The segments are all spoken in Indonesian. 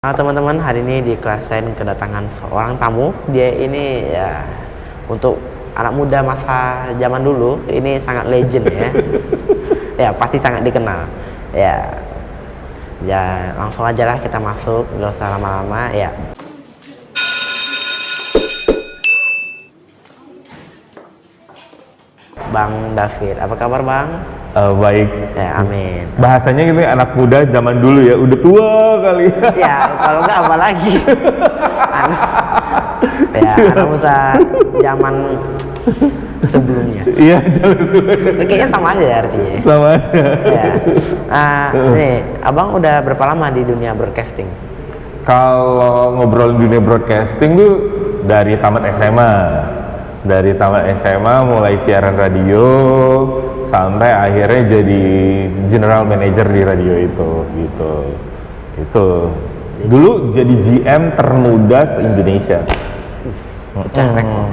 Nah, teman-teman, hari ini di kelas saya kedatangan seorang tamu. Dia ini ya untuk anak muda masa zaman dulu ini sangat legend ya. Ya pasti sangat dikenal. Ya langsung aja lah kita masuk, nggak usah lama-lama ya. Bang David, apa kabar Bang? Baik. Ya, amin. Bahasanya gitu ya, anak muda zaman dulu ya, udah tua kali. Ya, kalau nggak apa lagi. Anak muda zaman sebelumnya. Iya, zaman Kayaknya sama aja ya artinya. sama aja. Ya. Nih, abang udah berapa lama di dunia broadcasting? Kalau ngobrol dunia broadcasting tuh dari tamat SMA. Dari tamat SMA mulai siaran radio sampai akhirnya jadi general manager di radio itu gitu. Itu dulu jadi GM termuda se-Indonesia. Pecah rekor.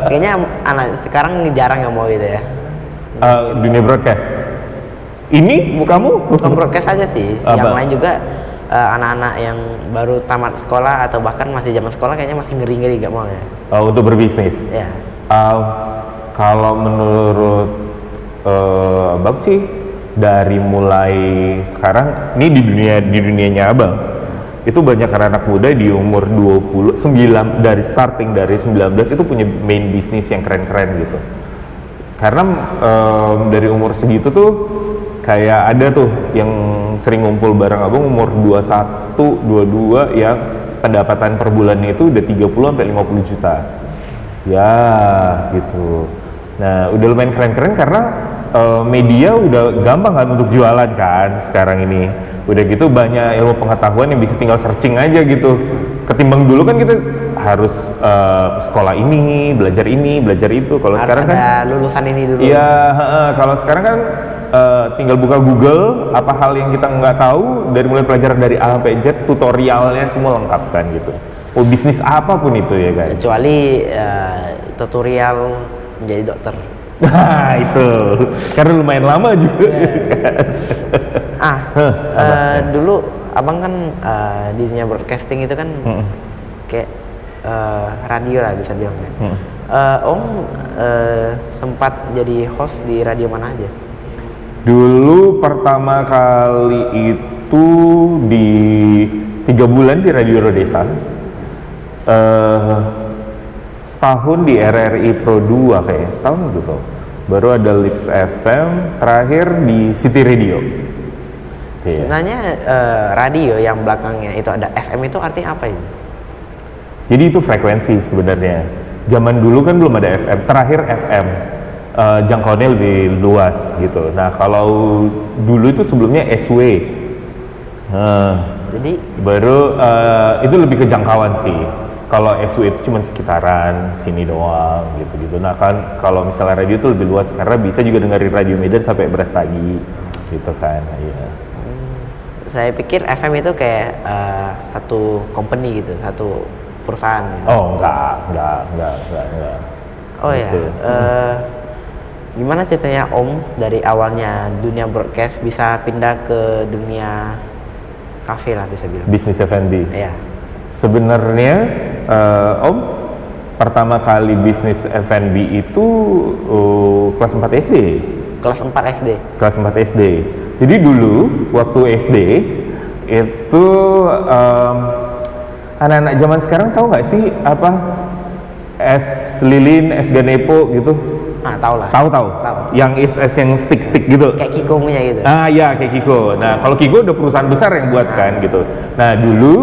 Kayaknya anak sekarang jarang yang mau gitu ya. Dunia broadcast. Ini kamu Bukan broadcast aja sih, Apa? yang lain juga anak-anak yang baru tamat sekolah atau bahkan masih zaman sekolah kayaknya masih ngeri-ngeri gak mau ya. untuk berbisnis. Ya. Kalau menurut abang sih dari mulai sekarang ini di dunianya abang itu banyak anak muda di umur 29 dari starting dari 19 itu punya main bisnis yang keren-keren gitu. Karena dari umur segitu tuh kayak ada tuh yang sering ngumpul bareng abang umur 21, 22 yang pendapatan per bulannya itu udah 30 sampai 50 juta. Ya, gitu. Nah, udah lumayan keren-keren karena media udah gampang kan untuk jualan kan sekarang ini. Udah gitu banyak ilmu pengetahuan yang bisa tinggal searching aja gitu. Ketimbang dulu kan kita harus sekolah ini, belajar itu. Kalau sekarang kan ada lulusan ini dulu. iya, kalau sekarang kan tinggal buka Google, apa hal yang kita nggak tahu dari mulai pelajaran dari A sampai Z, tutorialnya semua lengkap kan gitu. Oh, bisnis apapun itu ya kan. Kecuali tutorial menjadi dokter. Nah itu, karena lumayan lama juga. Dulu abang kan di dunia broadcasting itu kan kayak radio lah bisa bilang ya. Om sempat jadi host di radio mana aja? Dulu pertama kali itu di 3 bulan di Radio Rodesa, setahun di RRI Pro 2 kayaknya, setahun gitu. Baru ada Lips FM, terakhir di City Radio. Iya. Sebenarnya radio yang belakangnya itu ada FM itu artinya apa ini? Jadi itu frekuensi sebenarnya. Zaman dulu kan belum ada FM, terakhir FM. Jangkauannya lebih luas gitu. Nah kalau dulu itu sebelumnya SW. Jadi Baru itu lebih ke jangkauan sih. Kalau SW itu cuma sekitaran sini doang gitu. Nah kan kalau misalnya radio itu lebih luas karena bisa juga dengerin Radio Medan sampai Brastagi gitu kan. Iya. saya pikir FM itu kayak satu company gitu, satu perusahaan gitu. Oh enggak. Oh Gitu. Gimana ceritanya Om dari awalnya dunia broadcast bisa pindah ke dunia kafe lah bisa bilang? Bisnis F&B. Iya. Sebenarnya Om pertama kali bisnis F&B itu kelas 4 SD. Kelas 4 SD. Kelas 4 SD. Jadi dulu waktu SD itu anak-anak zaman sekarang tahu nggak sih apa es lilin, es ganepo gitu? Tahu lah. Tahu. Tahu. Yang es yang stick gitu. Kayak Kiko punya gitu. Ya kayak Kiko. Nah kalau Kiko udah perusahaan besar yang buat kan gitu. Nah dulu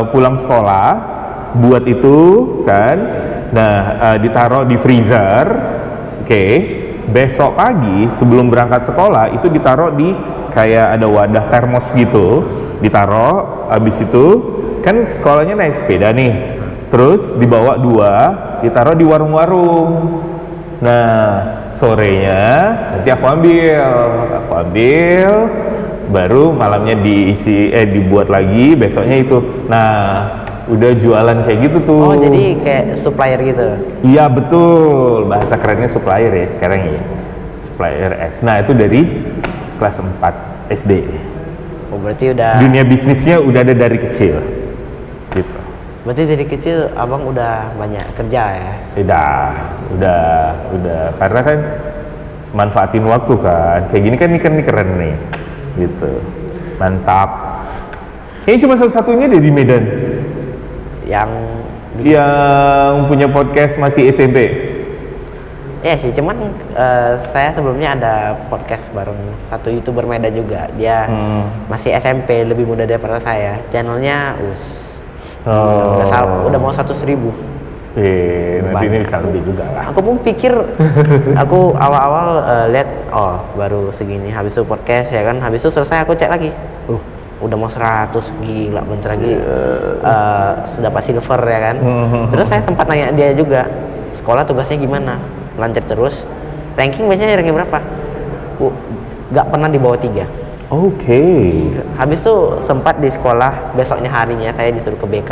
pulang sekolah buat itu kan. Nah ditaruh di freezer. Oke. Besok pagi sebelum berangkat sekolah itu ditaruh di kayak ada wadah termos gitu. Ditaruh. Abis itu kan sekolahnya naik sepeda nih. Terus dibawa 2, ditaruh di warung-warung. Nah, sorenya nanti aku ambil, baru malamnya dibuat lagi, besoknya itu. Nah, udah jualan kayak gitu tuh. Oh, jadi kayak supplier gitu. Iya, betul. Bahasa kerennya supplier ya sekarang ya. Supplier S. Nah, itu dari kelas 4 SD. Oh, berarti udah. Dunia bisnisnya udah ada dari kecil, gitu. Berarti dari kecil abang udah banyak kerja ya? Udah. Karena kan manfaatin waktu kan. Kayak gini kan ini keren nih, gitu. Mantap. Ini cuma satu-satunya dari Medan Yang punya podcast masih SMP. ya sih, cuman saya sebelumnya ada podcast bareng satu YouTuber Medan juga. Dia masih SMP, lebih muda daripada saya. Channelnya udah mau 100.000. Nanti ini bisa lebih juga lah. Aku pun pikir, aku awal-awal lihat, baru segini. Habis itu podcast ya kan, habis itu selesai aku cek lagi. Udah mau 100, gila, bentar lagi sudah dapat silver ya kan. Terus saya sempat nanya dia juga, sekolah tugasnya gimana? Lancar terus. Ranking biasanya ranking berapa? Gak pernah di bawah 3. Oke. Habis itu sempat di sekolah, besoknya harinya saya disuruh ke BK,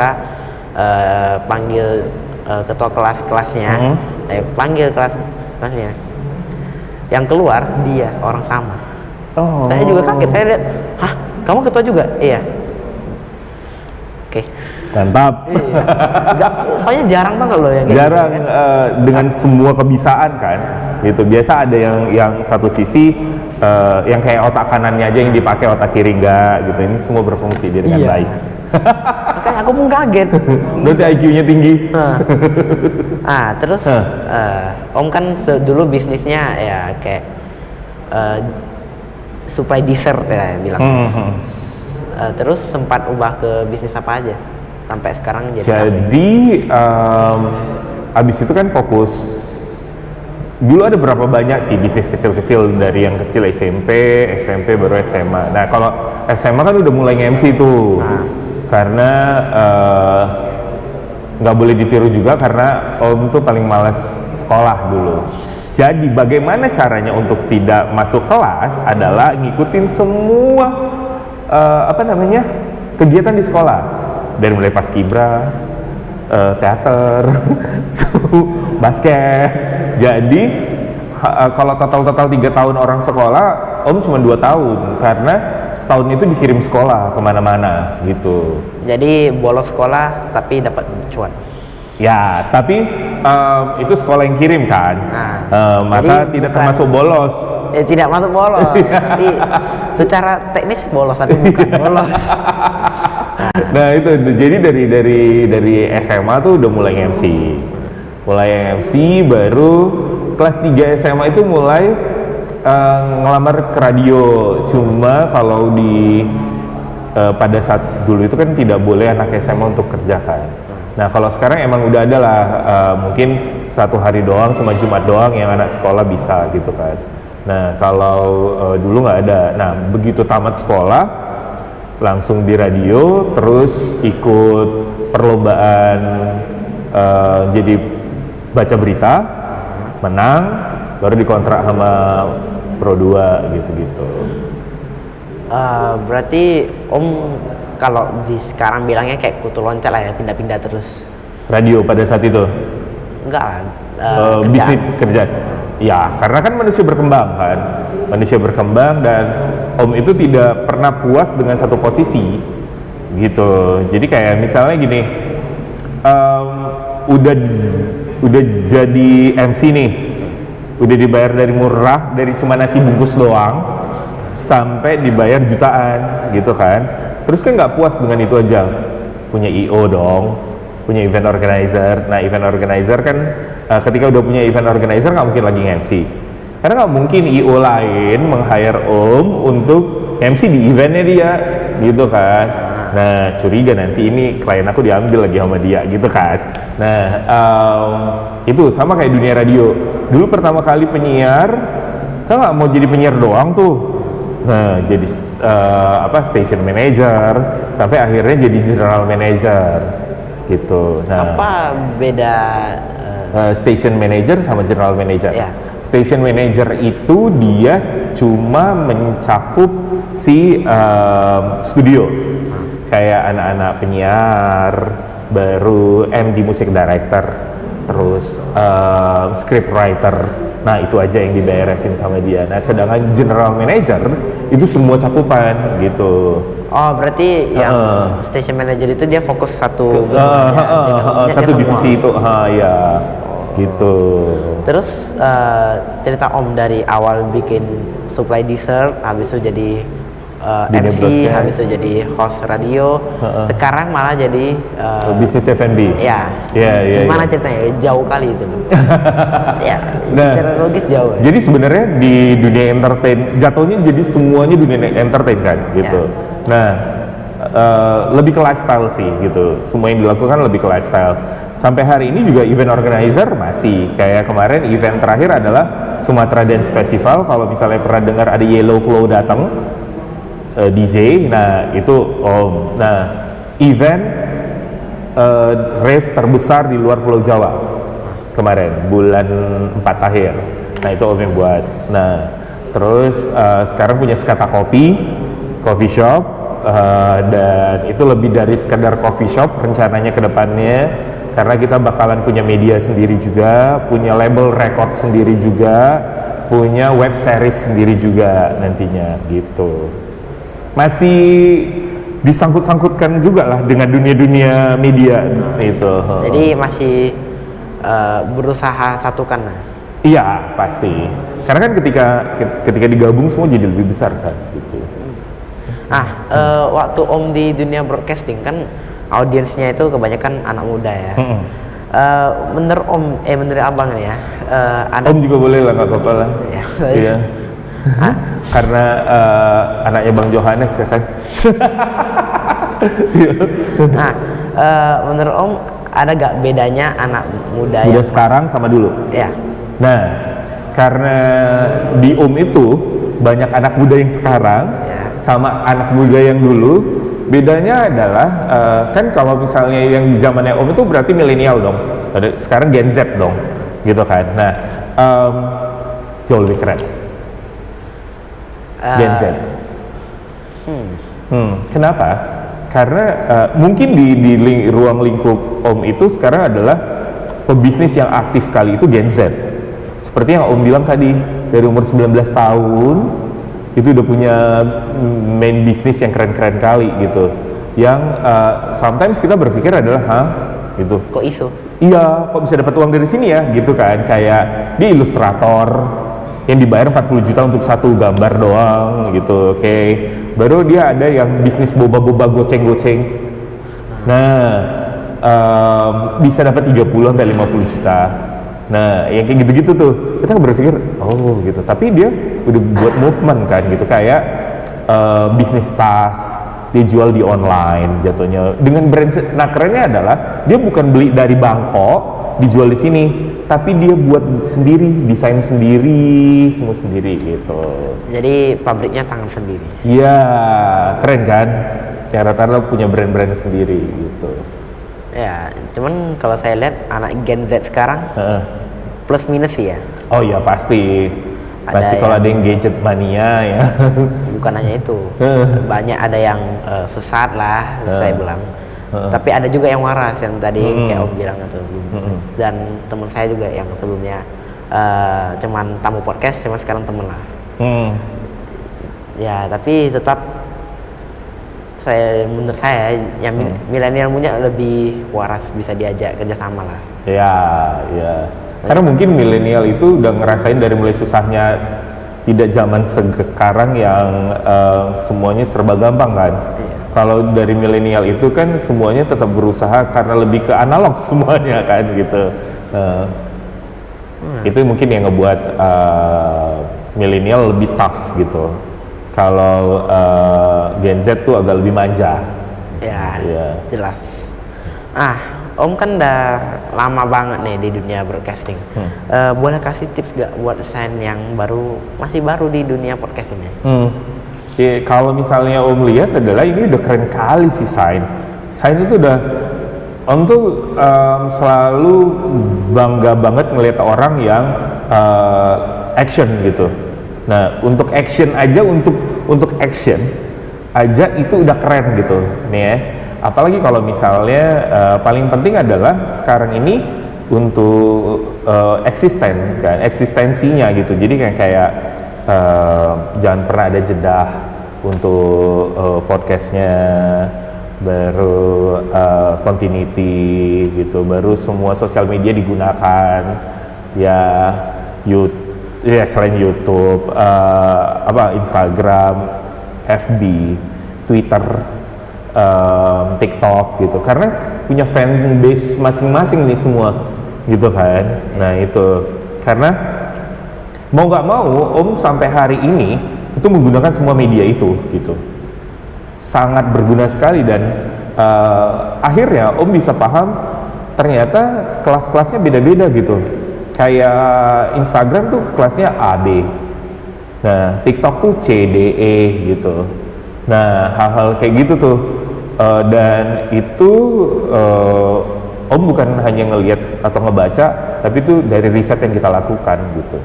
panggil ketua kelasnya, saya panggil kelasnya. Yang keluar dia orang sama. Saya juga kaget, saya lihat, hah, kamu ketua juga? Iya. Oke. Mantap. Iya. Soalnya jarang banget loh yang jarang gitu, kan? Dengan semua kebiasaan kan, gitu. Biasa ada yang satu sisi yang kayak otak kanannya aja yang dipakai, otak kiri enggak, gitu. Ini semua berfungsi dengan baik. Makanya aku pun kaget. Berarti IQ-nya tinggi. Terus Om kan dulu bisnisnya ya kayak supply dessert ya bilang. Terus sempat ubah ke bisnis apa aja sampai sekarang jadi abis itu kan fokus. Dulu ada berapa banyak sih bisnis kecil-kecil, dari yang kecil SMP baru SMA. Nah kalau SMA kan udah mulai nge-MC tuh. Karena nggak boleh ditiru juga karena Om tuh paling malas sekolah dulu. Jadi bagaimana caranya untuk tidak masuk kelas adalah ngikutin semua kegiatan di sekolah, dari mulai paskibra, teater, basket. Jadi kalau total 3 tahun orang sekolah, Om cuma 2 tahun karena setahun itu dikirim sekolah kemana-mana gitu. Jadi bolos sekolah tapi dapat cuan. Ya, tapi itu sekolah yang kirim kan, maka tidak termasuk bolos. Tidak masuk bolos, tapi secara teknis bolos tapi bukan bolos. Nah itu, jadi dari SMA tuh udah mulai MC, baru kelas 3 SMA itu mulai ngelamar ke radio. Cuma kalau pada saat dulu itu kan tidak boleh anak SMA untuk kerja kan. Nah kalau sekarang emang udah ada lah, mungkin 1 hari doang, cuma Jumat doang yang anak sekolah bisa gitu kan. Nah kalau dulu nggak ada. Nah begitu tamat sekolah langsung di radio, terus ikut perlombaan jadi baca berita, menang, baru dikontrak sama Pro 2 gitu-gitu. Berarti Om kalau di sekarang bilangnya kayak kutu loncat lah ya, pindah-pindah terus. Radio pada saat itu? Enggak lah. Bisnis kerjaan. Ya, karena kan manusia berkembang dan Om itu tidak pernah puas dengan satu posisi, gitu. Jadi kayak misalnya gini, udah jadi MC nih, udah dibayar dari murah, dari cuma nasi bungkus doang, sampai dibayar jutaan, gitu kan. Terus kan nggak puas dengan itu aja, punya IO dong, punya event organizer. Nah event organizer kan ketika udah punya event organizer nggak mungkin lagi MC, karena nggak mungkin IO lain meng-hire Om untuk MC di eventnya dia, gitu kan. Nah curiga nanti ini klien aku diambil lagi sama dia, gitu kan. Nah itu sama kayak dunia radio. Dulu pertama kali penyiar kan nggak mau jadi penyiar doang tuh. Nah jadi station manager, sampai akhirnya jadi general manager gitu. Nah, apa beda station manager sama general manager? Ya. Station manager itu dia cuma mencakup si studio, kayak anak-anak penyiar, baru MD music director, terus script writer. Nah itu aja yang diberesin sama dia. Nah sedangkan general manager itu semua cakupan gitu. Oh, berarti yang station manager itu dia fokus satu satu divisi itu, ya, gitu. Terus cerita Om dari awal bikin supply dessert, habis itu jadi MC, broadcast, habis itu jadi host radio, sekarang malah jadi bisnis F&B. Ya. Gimana ceritanya? Jauh kali itu. Ya, secara logis jauh. Jadi sebenarnya di dunia entertain, jatuhnya jadi semuanya dunia entertain kan, gitu. Nah, lebih ke lifestyle sih, gitu. Semua yang dilakukan lebih ke lifestyle. Sampai hari ini juga event organizer masih. Kayak kemarin event terakhir adalah Sumatera Dance Festival. Kalau misalnya pernah dengar ada Yellow Claw datang, DJ, nah itu Om. Nah, event rave terbesar di luar Pulau Jawa kemarin, bulan 4 akhir. Nah, itu Om yang buat. Nah, terus sekarang punya Skata coffee shop, dan itu lebih dari sekedar coffee shop rencananya ke depannya, karena kita bakalan punya media sendiri juga, punya label record sendiri juga, punya web series sendiri juga nantinya, gitu. Masih disangkut-sangkutkan juga lah dengan dunia-dunia media itu. Jadi masih berusaha satukan lah. Iya, pasti. Karena kan ketika digabung semua jadi lebih besar kan, gitu. Nah, waktu Om di dunia broadcasting kan audiensnya itu kebanyakan anak muda ya. Menurut Om, menurut Abang nih ya, Om juga boleh lah, nggak apa-apa lah. Iya. Karena anaknya Bang Johannes ya kan. Nah, menurut Om ada gak bedanya anak muda yang sekarang sama dulu? Ya. Nah, karena di Om itu banyak anak muda yang sekarang sama anak muda yang dulu. Bedanya adalah kan kalau misalnya yang di zamannya Om itu berarti milenial dong. Sekarang Gen Z dong, gitu kan. Nah, jauh lebih keren. Gen Z. Kenapa? Karena mungkin di ruang lingkup Om itu sekarang adalah pebisnis yang aktif kali itu Gen Z. Seperti yang Om bilang tadi, dari umur 19 tahun itu udah punya main bisnis yang keren-keren kali gitu. Yang sometimes kita berpikir adalah, gitu. Kok isu? Iya, kok bisa dapat uang dari sini ya, gitu kan? Kayak dia ilustrator yang dibayar 40 juta untuk satu gambar doang gitu, oke. Baru dia ada yang bisnis boba-boba goceng-goceng. Nah, bisa dapat 30 sampai 50 juta. Nah, yang kayak gitu-gitu tuh, kita berpikir, oh gitu. Tapi dia udah buat movement kan gitu, kayak bisnis tas, dia jual di online jatuhnya. Dengan brand, nah kerennya adalah dia bukan beli dari Bangkok, dijual di sini, tapi dia buat sendiri, desain sendiri, semua sendiri gitu. Jadi pabriknya tangan sendiri. Iya, keren kan? Yang rata-rata punya brand-brand sendiri gitu. Ya, cuman kalau saya lihat anak Gen Z sekarang plus minus sih ya. Oh iya pasti. Pasti kalau ada yang gadget mania ya. Bukan hanya itu, banyak ada yang sesat lah, saya bilang. Tapi ada juga yang waras yang tadi kayak Om bilang itu. Dan teman saya juga yang sebelumnya cuman tamu podcast, cuma sekarang temen lah. Ya tapi tetap menurut saya yang milenial punya lebih waras, bisa diajak kerjasama lah. Ya. Karena mungkin milenial itu udah ngerasain dari mulai susahnya, tidak zaman sekarang yang semuanya serba gampang kan. Kalau dari milenial itu kan semuanya tetap berusaha karena lebih ke analog semuanya kan gitu. Itu mungkin yang ngebuat milenial lebih tough gitu. Kalau Gen Z tuh agak lebih manja. Ya. Jelas. Om kan udah lama banget nih di dunia broadcasting. Boleh kasih tips gak buat Shine yang masih baru di dunia podcast ini? Kalau misalnya Om lihat adalah ini udah keren kali sih Shine itu udah, Om tuh selalu bangga banget ngelihat orang yang action gitu. Nah, untuk action aja, untuk action aja itu udah keren gitu nih ya. Apalagi kalau misalnya paling penting adalah sekarang ini untuk eksistensinya gitu. Jadi kayak jangan pernah ada jeda untuk podcastnya, baru continuity gitu, baru semua sosial media digunakan ya, ya selain YouTube, Instagram, FB, Twitter, TikTok gitu, karena punya fan base masing-masing nih semua gitu kan. Nah itu karena mau nggak mau Om sampai hari ini itu menggunakan semua media itu gitu, sangat berguna sekali. Dan akhirnya Om bisa paham ternyata kelas-kelasnya beda-beda gitu. Kayak Instagram tuh kelasnya A, B. Nah, TikTok tuh C, D, E gitu. Nah, hal-hal kayak gitu tuh. Dan itu Om bukan hanya ngelihat atau ngebaca, tapi itu dari riset yang kita lakukan gitu.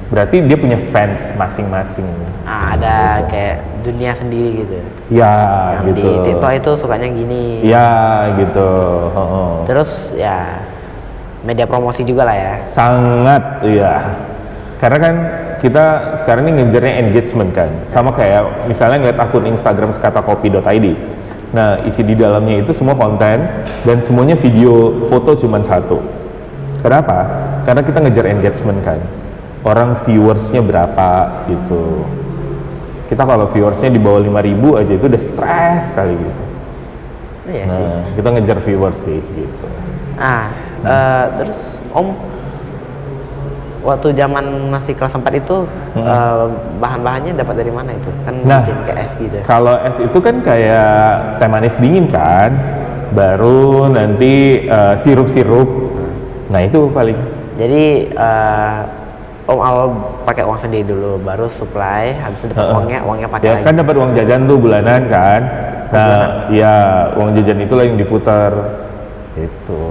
Berarti dia punya fans masing-masing. Ada kayak dunia sendiri gitu. Ya, yang gitu. Di TikTok itu sukanya gini. Ya, gitu. Terus ya media promosi juga lah ya. Sangat, ya. Karena kan kita sekarang ini ngejarnya engagement kan. Sama kayak misalnya ngeliat akun Instagram sekatakopi.id. Nah, isi di dalamnya itu semua konten dan semuanya video, foto cuman satu. Kenapa? Karena kita ngejar engagement kan. Orang viewersnya berapa gitu. Kita kalau viewersnya di bawah 5.000 aja itu udah stres sekali gitu. Iya Nah, sih. kita ngejar viewers sih gitu. Terus Om waktu zaman masih kelas 4 itu bahan-bahannya dapat dari mana itu? Kan Nah, bikin kayak es gitu. kalau es itu kan kayak teh manis dingin kan, baru nanti sirup-sirup. Nah itu paling. Jadi Om awal pakai uang sendiri dulu, baru supply, habis itu dapat uangnya pakai Ya lagi. kan dapat uang jajan tuh bulanan kan. Nah, ya uang jajan itulah yang diputar. Itu.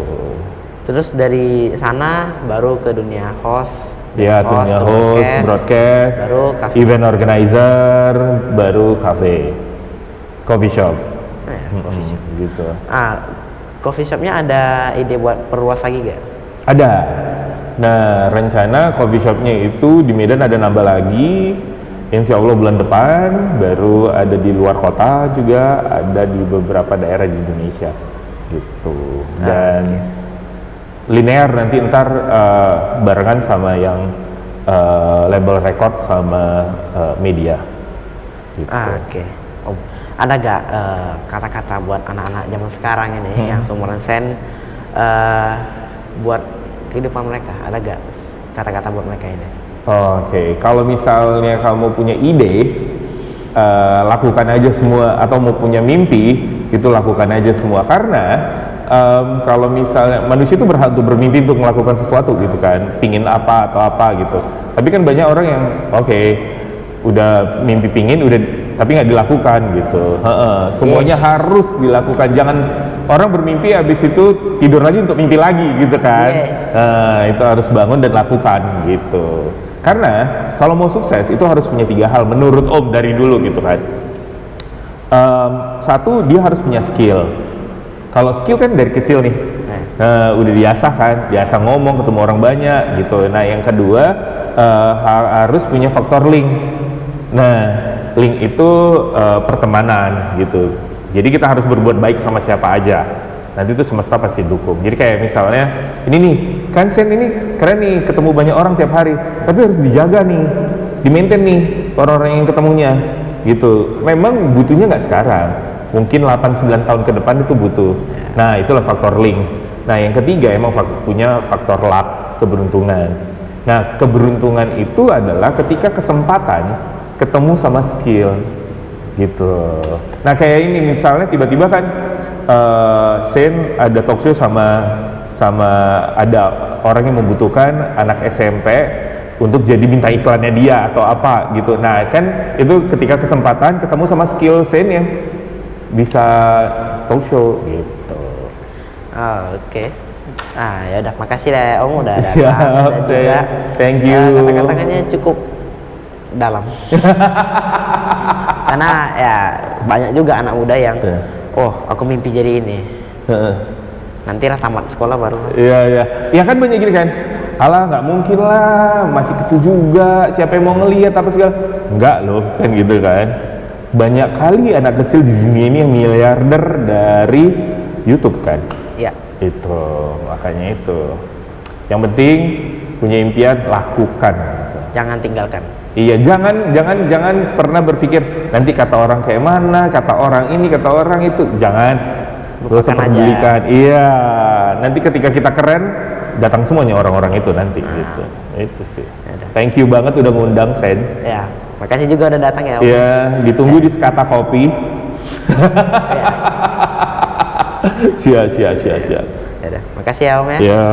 Terus dari sana baru ke dunia host. Ya, dunia host, broadcast, baru cafe. event organizer, baru cafe, coffee shop. Coffee shop. Gitu. Coffee shopnya ada ide buat perluas lagi gak? Ada. Nah, rencana coffee shopnya itu di Medan ada nambah lagi. Insya Allah bulan depan, baru ada di luar kota juga, ada di beberapa daerah di Indonesia gitu. Dan linear nanti ntar barengan sama yang label record sama media gitu. Oke. Om, ada gak kata-kata buat anak-anak zaman sekarang ini yang seumuran Sen buat kehidupan mereka? Ada gak kata-kata buat mereka ini? Oke, kalau misalnya kamu punya ide, lakukan aja semua, atau mau punya mimpi, itu lakukan aja semua. Karena kalau misalnya manusia itu berhak untuk bermimpi untuk melakukan sesuatu gitu kan, pingin apa atau apa gitu. Tapi kan banyak orang yang udah mimpi pingin, tapi nggak dilakukan gitu. Semuanya harus dilakukan. Jangan orang bermimpi habis itu tidur lagi untuk mimpi lagi gitu kan. Itu harus bangun dan lakukan gitu. Karena kalau mau sukses itu harus punya 3 hal menurut Om dari dulu gitu kan. Satu, dia harus punya skill. Kalau skill kan dari kecil nih, udah biasa kan, biasa ngomong, ketemu orang banyak gitu. Nah yang kedua, harus punya faktor link. Nah link itu pertemanan gitu. Jadi kita harus berbuat baik sama siapa aja. Nanti itu semesta pasti dukung. Jadi kayak misalnya ini nih, kan Sen ini keren nih, ketemu banyak orang tiap hari, tapi harus dijaga nih, di-maintain nih orang-orang yang ketemunya gitu. Memang butuhnya nggak sekarang, mungkin 8-9 tahun ke depan itu butuh. Nah itulah faktor link. Nah yang ketiga emang punya faktor luck, keberuntungan. Nah keberuntungan itu adalah ketika kesempatan ketemu sama skill gitu. Nah kayak ini misalnya tiba-tiba kan Sen ada talk show sama ada orang yang membutuhkan anak SMP untuk jadi bintang iklannya dia atau apa gitu. Nah kan itu ketika kesempatan ketemu sama skill Sen yang bisa talk show gitu. Oke. Ya udah, makasih deh Om udah datang. Siap, juga. Thank you. Kata-katanya cukup dalam. Karena ya banyak juga anak muda yang aku mimpi jadi ini. Nantilah tamat sekolah baru. Iya. Ya kan banyak gini kan. Alah nggak mungkin lah, masih kecil juga. Siapa yang mau ngelihat apa segala? Enggak loh, kan gitu kan. banyak kali anak kecil di dunia ini yang miliarder dari YouTube kan. Iya. Itu makanya itu. Yang penting punya impian, lakukan. Gitu. Jangan tinggalkan. Iya, jangan pernah berpikir nanti kata orang kayak mana, kata orang ini, kata orang itu. Jangan. Gak usah pedulikan. Iya, nanti ketika kita keren, datang semuanya orang-orang itu nanti. Gitu. Itu sih. Yaudah. Thank you banget udah ngundang Sen. Ya, makasih juga udah datang ya Om. Iya, ditunggu di Skata Kopi. Ya. Siap. Yaudah, makasih ya Om ya. Ya.